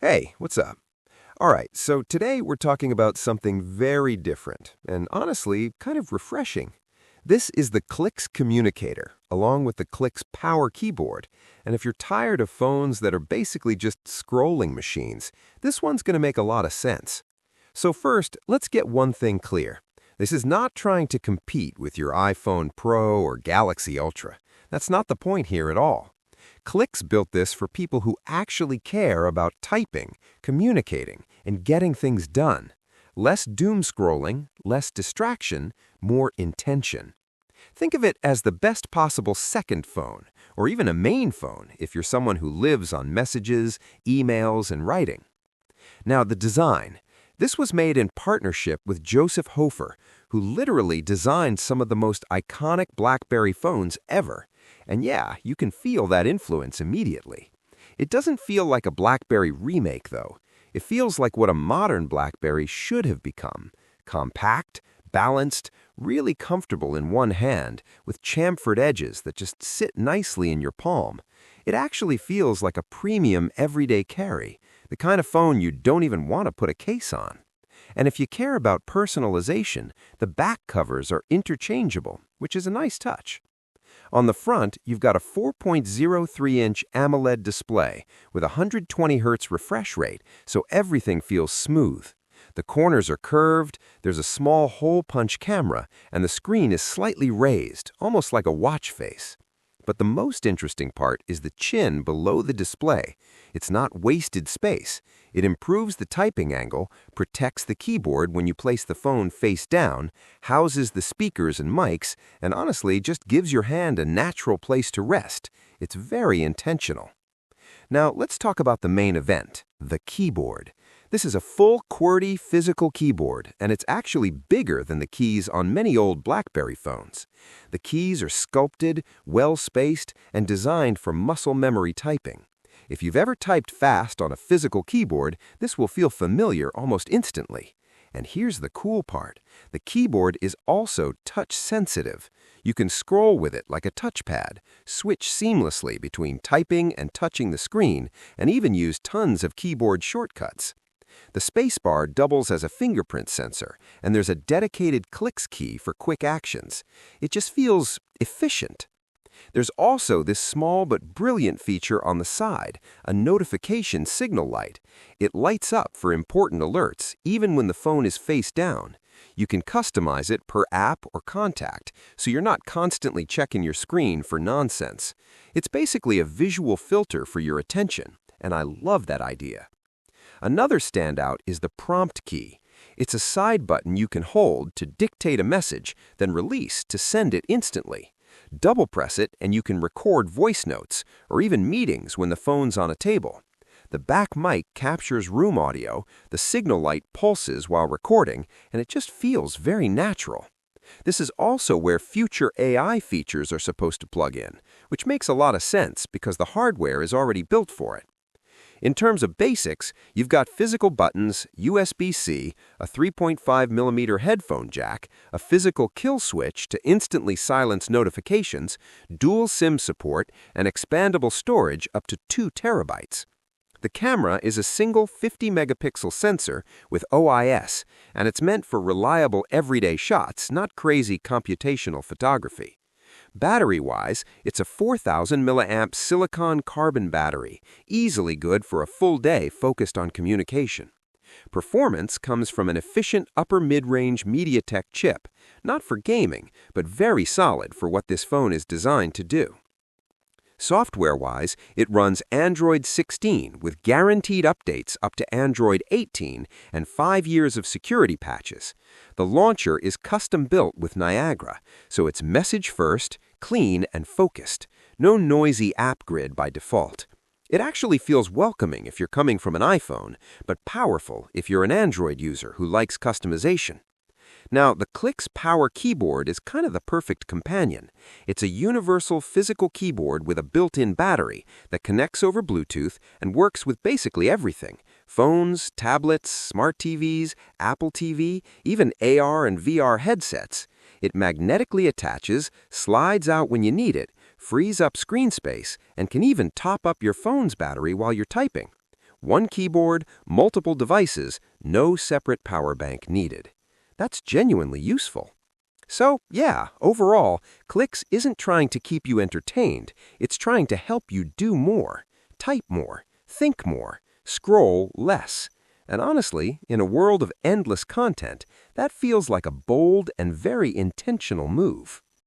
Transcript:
Hey, what's up? All right, so today we're talking about something very different and honestly kind of refreshing. This is the Clicks Communicator, along with the Clicks Power Keyboard. And if you're tired of phones that are basically just scrolling machines, this one's going to make a lot of sense. So first, let's get one thing clear. This is not trying to compete with your iPhone Pro or Galaxy Ultra. That's not the point here at all. Clicks built this for people who actually care about typing, communicating, and getting things done. Less doom scrolling, less distraction, more intention. Think of it as the best possible second phone, or even a main phone if you're someone who lives on messages, emails, and writing. Now, the design. This was made in partnership with Joseph Hofer, who literally designed some of the most iconic BlackBerry phones ever. And yeah, you can feel that influence immediately. It doesn't feel like a BlackBerry remake, though. It feels like what a modern BlackBerry should have become. Compact, balanced, really comfortable in one hand, with chamfered edges that just sit nicely in your palm. It actually feels like a premium everyday carry, the kind of phone you don't even want to put a case on. And if you care about personalization, the back covers are interchangeable, which is a nice touch. On the front, you've got a 4.03-inch AMOLED display with a 120 Hz refresh rate, so everything feels smooth. The corners are curved, there's a small hole-punch camera, and the screen is slightly raised, almost like a watch face. But the most interesting part is the chin below the display. It's not wasted space. It improves the typing angle, protects the keyboard when you place the phone face down, houses the speakers and mics, and honestly just gives your hand a natural place to rest. It's very intentional. Now, let's talk about the main event, the keyboard. This is a full QWERTY physical keyboard, and it's actually bigger than the keys on many old BlackBerry phones. The keys are sculpted, well-spaced, and designed for muscle memory typing. If you've ever typed fast on a physical keyboard, this will feel familiar almost instantly. And here's the cool part. The keyboard is also touch-sensitive. You can scroll with it like a touchpad, switch seamlessly between typing and touching the screen, and even use tons of keyboard shortcuts. The spacebar doubles as a fingerprint sensor, and there's a dedicated clicks key for quick actions. It just feels efficient. There's also this small but brilliant feature on the side, a notification signal light. It lights up for important alerts, even when the phone is face down. You can customize it per app or contact, so you're not constantly checking your screen for nonsense. It's basically a visual filter for your attention, and I love that idea. Another standout is the prompt key. It's a side button you can hold to dictate a message, then release to send it instantly. Double press it and you can record voice notes or even meetings when the phone's on a table. The back mic captures room audio, the signal light pulses while recording, and it just feels very natural. This is also where future AI features are supposed to plug in, which makes a lot of sense because the hardware is already built for it. In terms of basics, you've got physical buttons, USB-C, a 3.5mm headphone jack, a physical kill switch to instantly silence notifications, dual SIM support, and expandable storage up to 2 terabytes. The camera is a single 50-megapixel sensor with OIS, and it's meant for reliable everyday shots, not crazy computational photography. Battery-wise, it's a 4,000 milliamp silicon carbon battery, easily good for a full day focused on communication. Performance comes from an efficient upper mid-range MediaTek chip, not for gaming, but very solid for what this phone is designed to do. Software-wise, it runs Android 16 with guaranteed updates up to Android 18 and 5 years of security patches. The launcher is custom-built with Niagara, so it's message-first, clean, and focused. No noisy app grid by default. It actually feels welcoming if you're coming from an iPhone, but powerful if you're an Android user who likes customization. Now, the Clicks Power Keyboard is kind of the perfect companion. It's a universal physical keyboard with a built-in battery that connects over Bluetooth and works with basically everything: phones, tablets, smart TVs, Apple TV, even AR and VR headsets. It magnetically attaches, slides out when you need it, frees up screen space, and can even top up your phone's battery while you're typing. One keyboard, multiple devices, no separate power bank needed. That's genuinely useful. So, yeah, overall, Clicks isn't trying to keep you entertained. It's trying to help you do more, type more, think more, scroll less. And honestly, in a world of endless content, that feels like a bold and very intentional move.